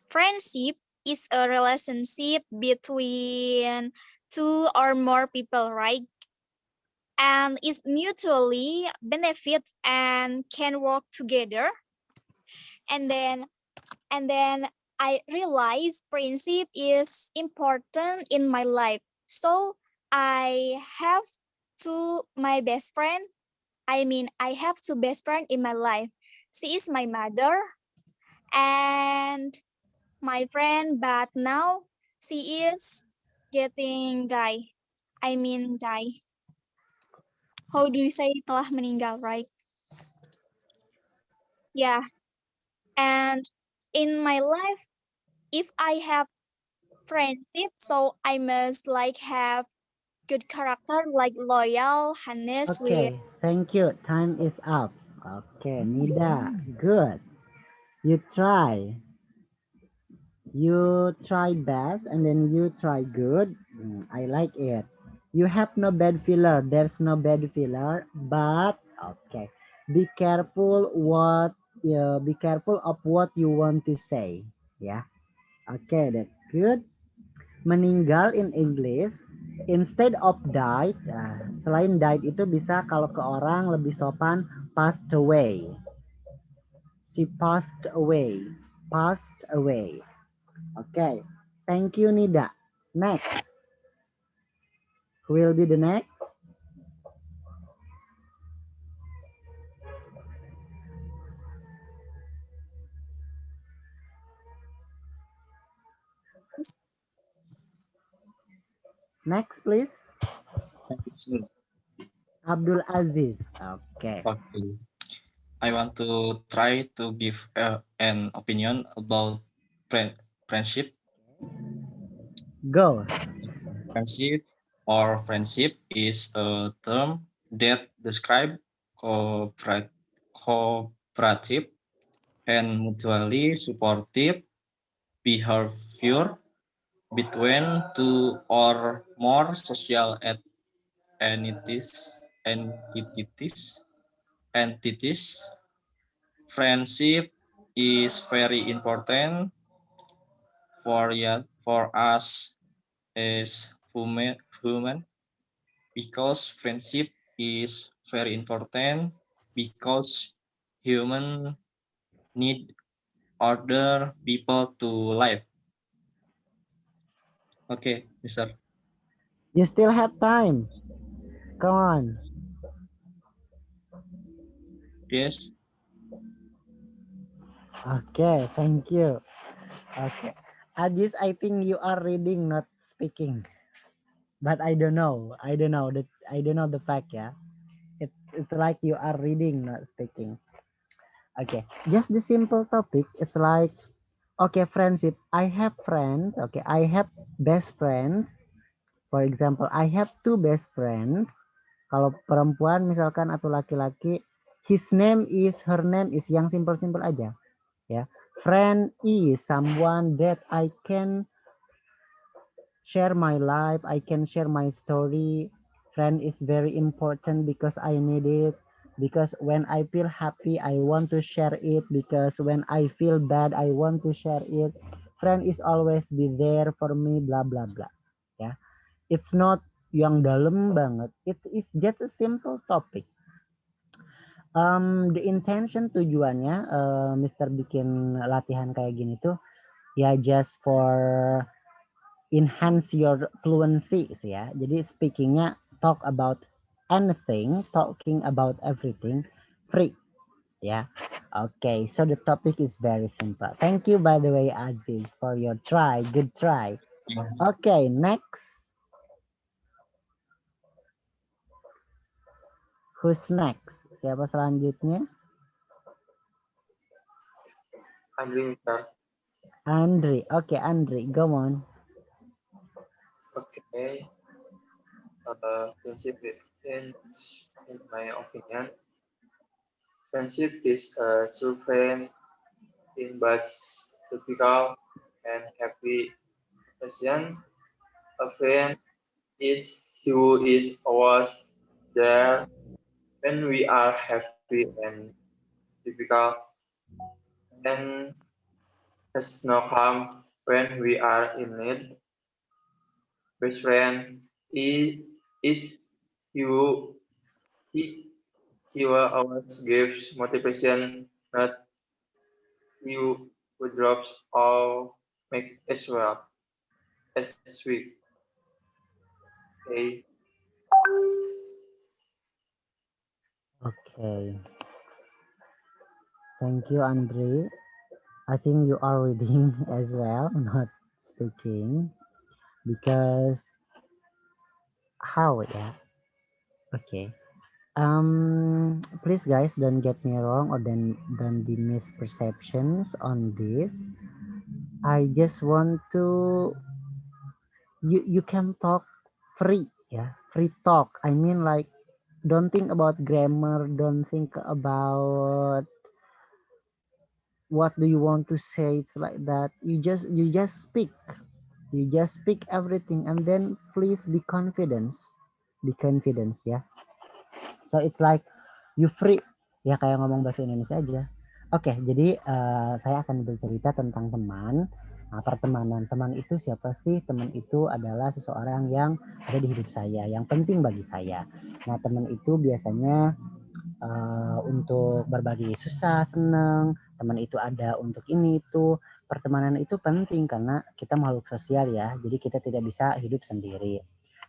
Friendship is a relationship between two or more people, right? And is mutually benefit and can work together. And then I realize friendship is important in my life. So I have my best friend. I have two best friend in my life. She is my mother and my friend, but now she is getting die. Die. How do you say telah meninggal, right? Yeah. And in my life, if I have friendship, so I must like have good character, like loyal, honest with. Okay, thank you. Time is up. Okay, Nida, good. You try. You try best and then you try good. I like it. You have no bad filler. There's no bad filler, but okay. Be careful what be careful of what you want to say. Yeah. Okay, that's good. Meninggal in English instead of died. Selain died itu bisa kalau ke orang lebih sopan passed away. She passed away. Passed away. Okay. Thank you, Nida. Next. Who will be the next? Next, please. Abdul Aziz. Okay. Okay. I want to try to give an opinion about friendship. Go. Friendship or friendship is a term that describe cooperative and mutually supportive behavior between two or more social entities. entities. Friendship is very important for us as human because friendship is very important because human need other people to live. Okay, Mister. You still have time. Come on. Yes. Okay, thank you. Okay. Aziz, I think you are reading, not speaking. But I don't know. I don't know the fact, yeah. It's like you are reading, not speaking. Okay. Just the simple topic. It's like okay, friendship. I have friends. Okay, I have best friends. For example, I have two best friends. Kalau perempuan misalkan atau laki-laki, her name is yang simple-simple aja. Ya. Friend is someone that I can share my life, I can share my story. Friend is very important because I need it. Because when I feel happy, I want to share it. Because when I feel bad, I want to share it. Friend is always be there for me, blah, blah, blah. Yeah. It's not yang dalam banget. It's just a simple topic. The intention tujuannya Mister bikin latihan kayak gini tuh ya just for enhance your fluency sih ya. Jadi speakingnya talk about anything, talking about everything, free. Yeah. Okay. So the topic is very simple. Thank you, by the way, Aziz, for your try. Good try. Okay. Next. Who's next? Siapa selanjutnya? Andri. Okay, Andri. Go on. Okay. Friendship in my opinion, friendship is a true friend in both difficult and happy occasion. A friend is who is always there when we are happy and difficult, and has no harm when we are in need. Best friend is you he will always gives motivation, not you who drops or makes as well as weak. Okay. Okay. Thank you, Andre. I think you are reading as well, not speaking. Because how ya? Okay. Please guys, don't get me wrong or don't be misperceptions on this. I just want to you can talk free, yeah, free talk. I mean like don't think about grammar, don't think about what do you want to say. It's like that. You just speak. You just speak everything and then please be confident. Be confident ya. So it's like you free ya kayak ngomong bahasa Indonesia aja. Oke, jadi saya akan bercerita tentang teman. Nah, pertemanan. Teman itu siapa sih? Teman itu adalah seseorang yang ada di hidup saya, yang penting bagi saya. Nah, teman itu biasanya untuk berbagi susah, senang. Teman itu ada untuk ini itu. Pertemanan itu penting karena kita makhluk sosial ya. Jadi kita tidak bisa hidup sendiri.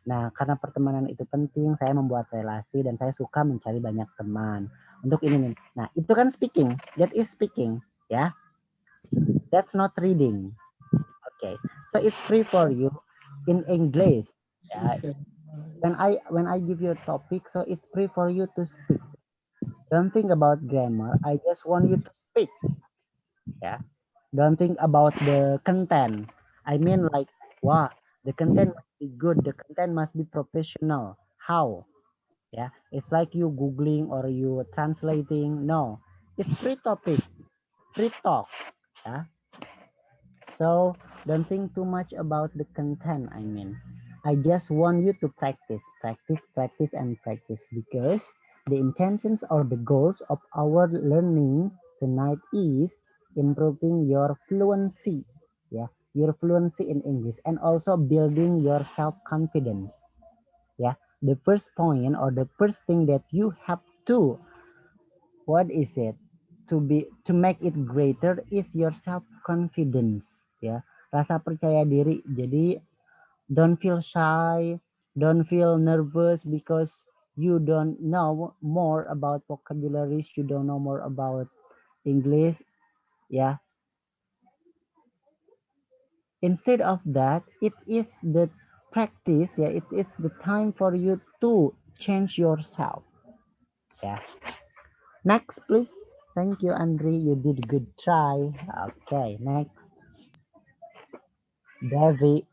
Nah, karena pertemanan itu penting, saya membuat relasi dan saya suka mencari banyak teman. Untuk ini nih. Nah, itu kan speaking. That is speaking, ya. That's not reading. Okay. So it's free for you in English. Ya. When I give you a topic, so it's free for you to speak. Don't think about grammar. I just want you to speak. Yeah. Don't think about the content. I mean like, wow, the content must be good. The content must be professional. How? Yeah, it's like you googling or you translating. No, it's free topic, free talk. Yeah, so don't think too much about the content. I mean, I just want you to practice, practice, practice, and practice because the intentions or the goals of our learning tonight is improving your fluency. Yeah, your fluency in English and also building your self confidence. Yeah, the first point or the first thing that you have to, what is it, to make it greater is your self confidence, ya, rasa percaya diri. Jadi don't feel shy, don't feel nervous because you don't know more about vocabularies, you don't know more about English, ya. Instead of that, it is the practice, ya, it's the time for you to change yourself, ya. Next, please. Thank you, Andre. You did a good try. Okay, next. Devi.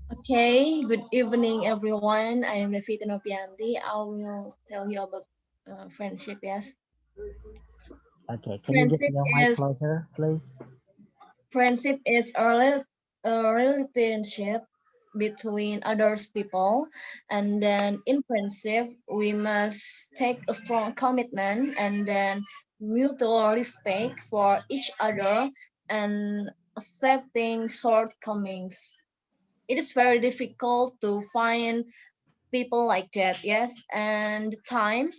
Okay, good evening, everyone. I am Revita Nopianti. I will tell you about friendship. Yes, Okay, can you get friendship your mic is closer, please? friendship is a relationship between others people, and then in friendship we must take a strong commitment and then mutual respect for each other and accepting shortcomings. it is very difficult to find people like that. Yes, and the time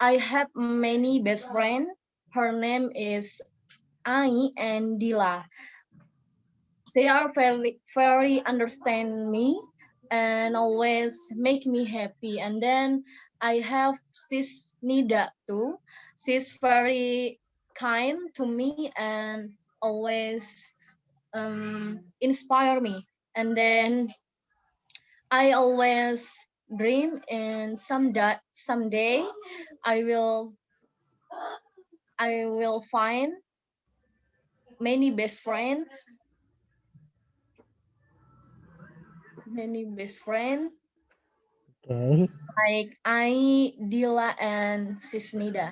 I have many best friend. Her name is Ai and Dila. They are very understand me and always make me happy. And then I have sis Nida too. She's very kind to me and always inspire me. And then I always dream and someday I will I will find many best friend, many best friend Okay. like I, Dila, and Sisnida.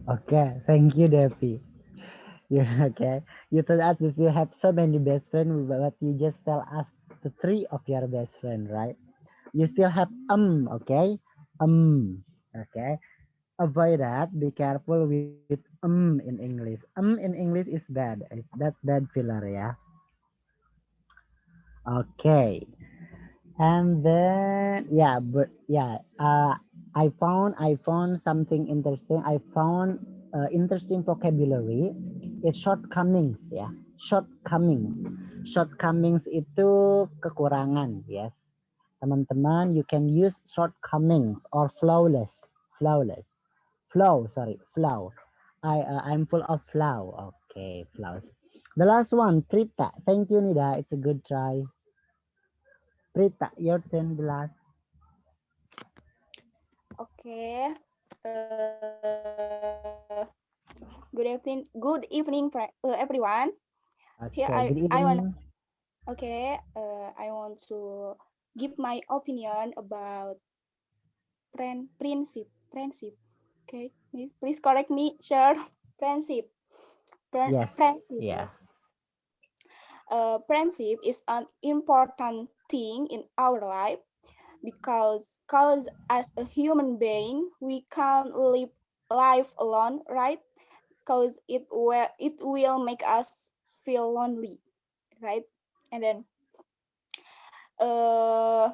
Okay. Thank you, Devi. Yeah, okay. You told us that you have so many best friends, but you just tell us the three of your best friend, right? You still have okay? Okay. Avoid that. Be careful with in English. In English is bad. That's bad filler, yeah. Okay. And then yeah, but yeah, I found something interesting. I found interesting vocabulary. It's shortcomings ya. Shortcomings. Shortcomings itu kekurangan, yes. Teman-teman, you can use shortcomings or flawless. Flawless. Flaw. I'm full of flaw. Okay, flaws. The last one, Prita. Thank you, Nida. It's a good try. Prita, your turn, the last. Okay. Good evening, everyone. Here Okay, good I want. evening. Okay. I want to give my opinion about friendship. Okay. Please correct me, sure. Friendship. Yes. Friendship. Yeah. Yes. Friendship is an important thing in our life because as a human being we can't live life alone, right? Because it will make us feel lonely, right? And then uh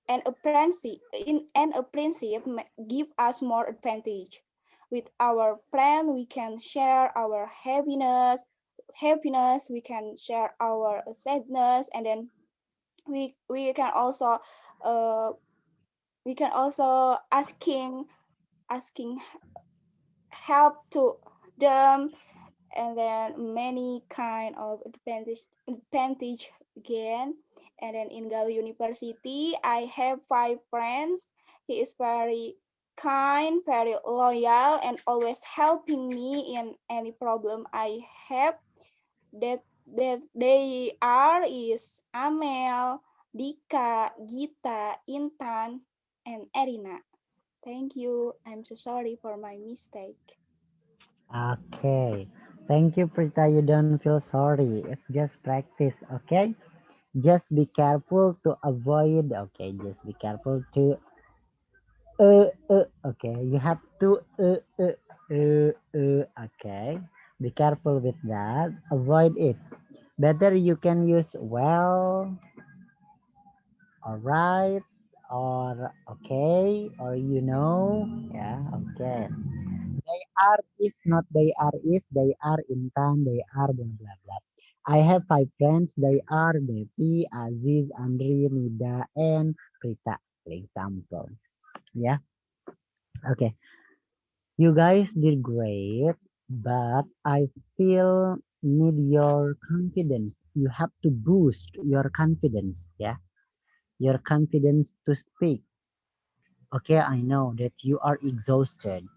and a friendship give us more advantage. With our friend we can share our happiness, we can share our sadness, and then we can also uh we can also asking help to them, and then many kind of advantage again. And then in Galuh University I have 5 friends. He is very kind, very loyal, and always helping me in any problem I have. That they are is Amel, Dika, Gita, Intan, and Erina. Thank you. I'm so sorry for my mistake. Okay. Thank you, Prita. You don't feel sorry. It's just practice, okay? Just be careful to avoid, okay? Just be careful to, okay? You have to, okay? Be careful with that. Avoid it. Better you can use well, all right, or okay, or yeah, okay. They are is not they are Intan, they are blah blah blah. I have 5 friends, they are Devi, Aziz, Andri, Nida, and Prita, for example. Yeah, okay. You guys did great, but I still need your confidence. You have to boost your confidence, yeah, your confidence to speak. Okay, I know that you are exhausted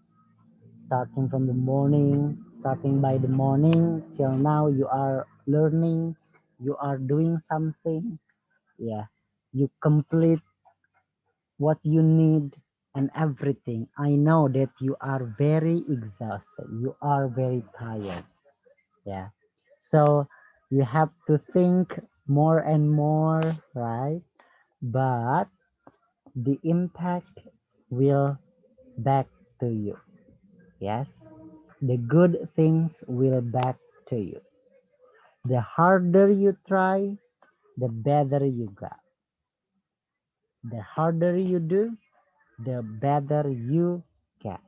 starting by the morning till now you are learning, you are doing something, yeah, you complete what you need and everything. I know that you are very exhausted, you are very tired, yeah. So you have to think more and more, right? But the impact will back to you, yes, the good things will back to you. The harder you try, the better you got. The harder you do, the better you get.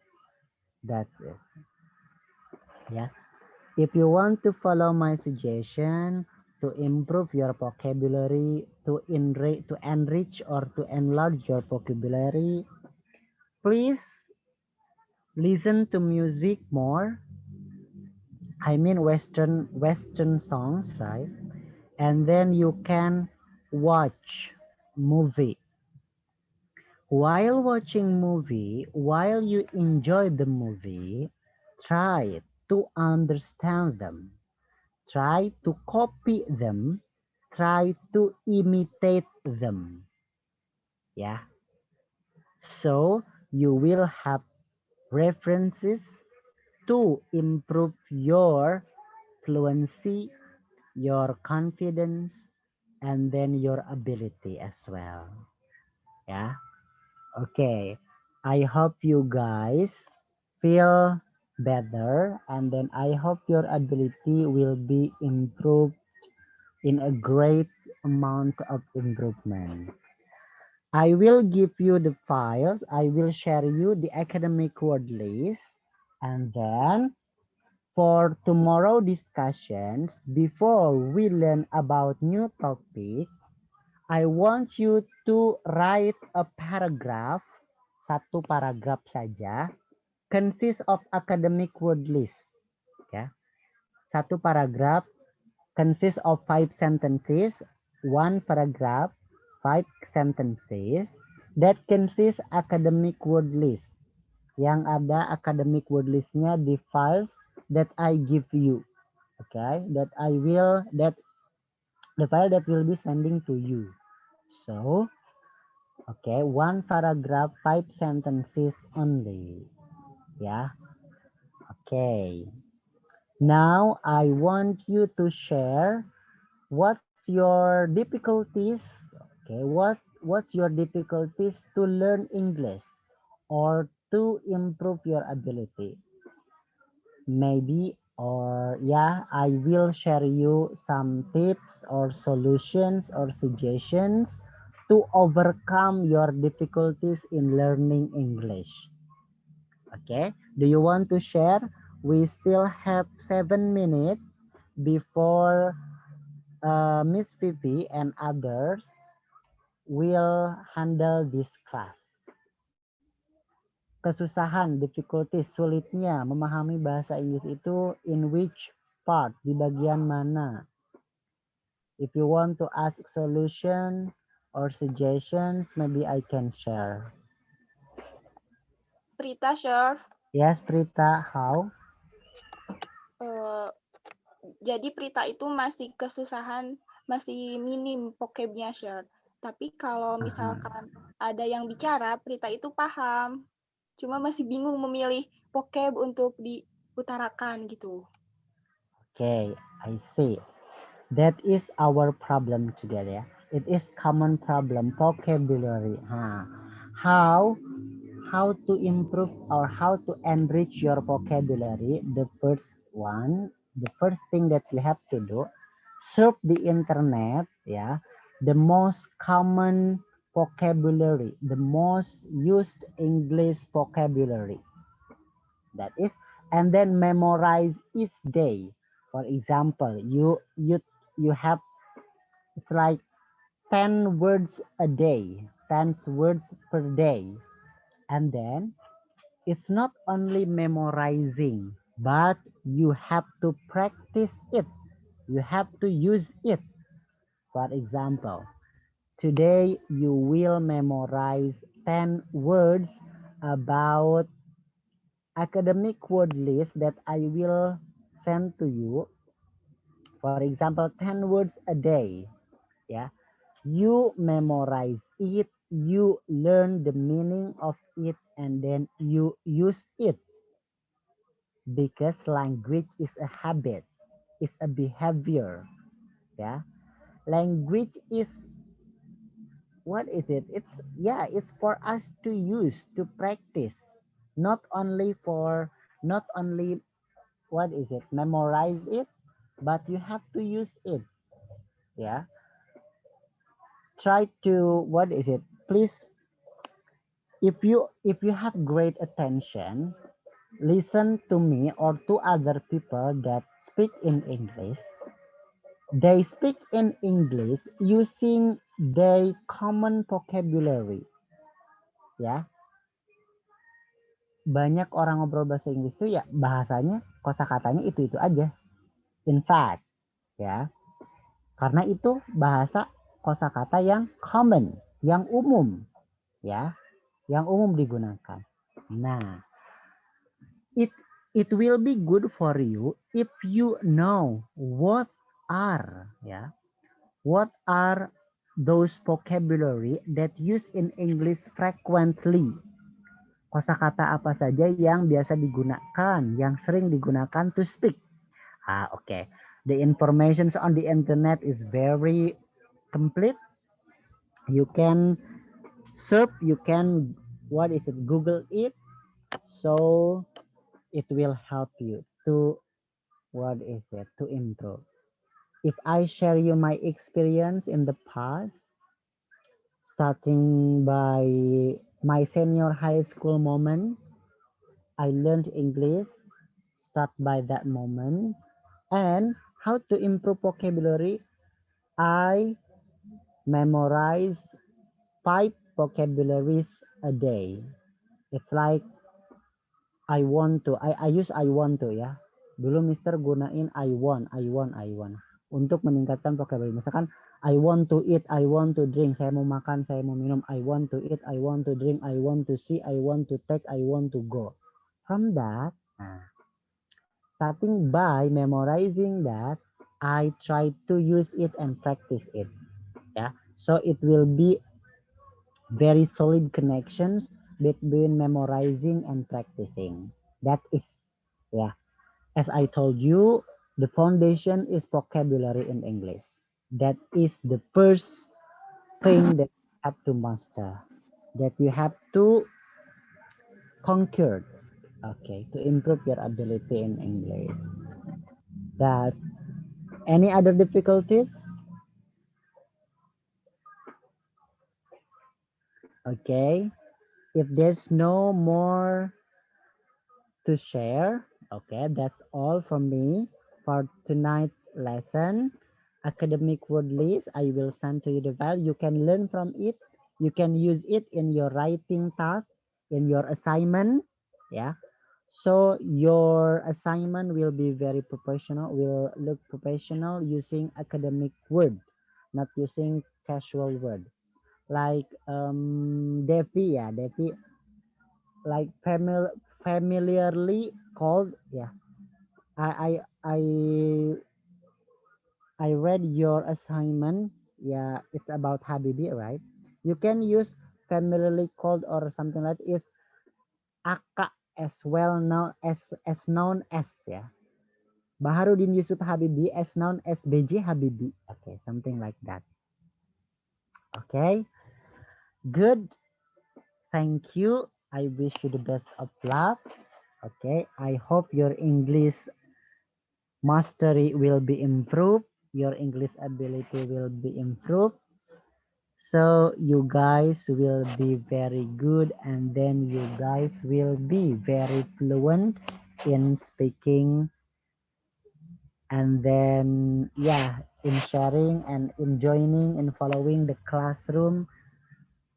That's it. Yeah. If you want to follow my suggestion to improve your vocabulary, to enrich or to enlarge your vocabulary, please listen to music more. I mean Western songs, right? And then you can watch movie. While watching movie, while you enjoy the movie, try to understand them. Try to copy them. Try to imitate them. Yeah. So you will have references to improve your fluency, your confidence, and then your ability as well. Yeah. Okay. I hope you guys feel better, and then I hope your ability will be improved in a great amount of improvement. I will give you the files. I will share you the academic word list, and then for tomorrow discussions, before we learn about new topic, I want you to write a paragraph, satu paragraf saja, consists of academic word list. Ya. Satu paragraf consists of 5 sentences, one paragraph, 5 sentences, that consists academic word list. Yang ada academic word listnya di files that I give you. Okay, that the file that will be sending to you. So, okay, one paragraph, 5 sentences only. Yeah. Okay. Now I want you to share what's your difficulties. Okay, what's your difficulties to learn English or to improve your ability? Maybe, or yeah, I will share you some tips or solutions or suggestions to overcome your difficulties in learning English. Okay, do you want to share? We still have 7 minutes before Miss Vivi and others will handle this class. Kesusahan, difficulties, sulitnya memahami bahasa Inggris itu in which part, di bagian mana? If you want to ask solution or suggestions, maybe I can share. Prita, sure. Yes, Prita, how? Jadi Prita itu masih kesusahan, masih minim vocabnya, sure. Tapi kalau misalkan ada yang bicara, Prita itu paham. Cuma masih bingung memilih vocab untuk diutarakan gitu. Okay, I see. That is our problem together. It is common problem, vocabulary. How to improve or how to enrich your vocabulary? The first thing that you have to do, surf the internet, yeah, the most common vocabulary, the most used English vocabulary. That is, and then memorize each day. For example, you have, it's like 10 words a day, 10 words per day, and then it's not only memorizing, but you have to practice it. You have to use it. For example, today you will memorize 10 words about academic word list that I will send to you. For example, 10 words a day. Yeah. You memorize it, you learn the meaning of it, and then you use it. Because language is a habit, is a behavior. Yeah, language is, what is it? It's for us to use, to practice, not only what is it, memorize it, but you have to use it. Yeah, try to, what is it? Please, if you have great attention, listen to me or to other people that speak in English. They speak in English using their common vocabulary. Ya, banyak orang ngobrol bahasa Inggris itu ya bahasanya, kosakatanya itu aja. In fact, ya, karena itu bahasa kosakata yang common, yang umum, ya, yang umum digunakan. Nah, it will be good for you if you know what are those vocabulary that used in English frequently. Kosakata apa saja yang biasa digunakan, yang sering digunakan to speak. Okay. The information on the internet is very complete. You can search, you can, Google it. So it will help you to, to improve. If I share you my experience in the past, starting by my senior high school moment, I learned English, start by that moment, and how to improve vocabulary. I memorize 5 vocabularies a day. It's like I use I want to ya. Dulu Mister gunain I want untuk meningkatkan vocabulary. Misalkan I want to eat, I want to drink, saya mau makan, saya mau minum, I want to eat, I want to drink, I want to see, I want to take, I want to go. From that, starting by memorizing that, I try to use it and practice it. Yeah, so it will be very solid connections between memorizing and practicing. That is, as I told you, the foundation is vocabulary in English. That is the first thing that you have to master, that you have to conquer, to improve your ability in English. That, any other difficulties? Okay, if there's no more to share, that's all from me for tonight's lesson. Academic word list, I will send to you the file. You can learn from it. You can use it in your writing task, in your assignment. Yeah. So your assignment will be very professional, will look professional using academic word, not using casual word. Like Devi, like familiarly called, I read your assignment. Yeah, it's about Habibi, right? You can use familiarly called or something like is Aka, as well known as Baharudin Yusuf Habibi, as known as BJ Habibi. Okay, something like that. Okay, good. Thank you. I wish you the best of luck. Okay, I hope your English mastery will be improved. Your English ability will be improved. So you guys will be very good, and then you guys will be very fluent in speaking, and then in sharing and in joining and following the classroom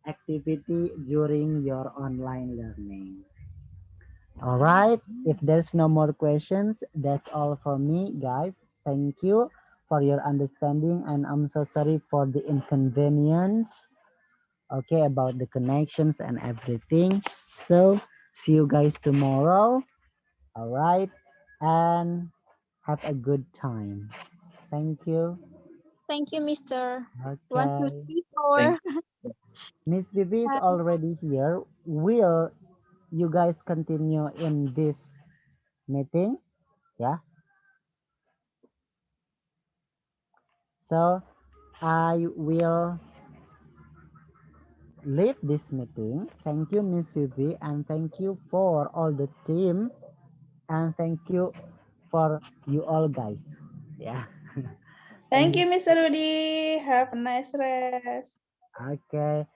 activity during your online learning. All right, if there's no more questions, that's all for me, guys. Thank you for your understanding, and I'm so sorry for the inconvenience, about the connections and everything. So see you guys tomorrow. All right, and have a good time. Thank you. Thank you, Mr. 1, 2, Okay, 3, 4. Miss Vivi is already here. Will you guys continue in this meeting? Yeah. So I will leave this meeting. Thank you, Miss Vivi, and thank you for all the team, and thank you for you all guys. Yeah. Thank you, Mr. Rudy. Have a nice rest. Okay.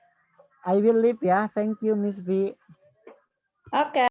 I will leave ya. Thank you, Miss V. Oke.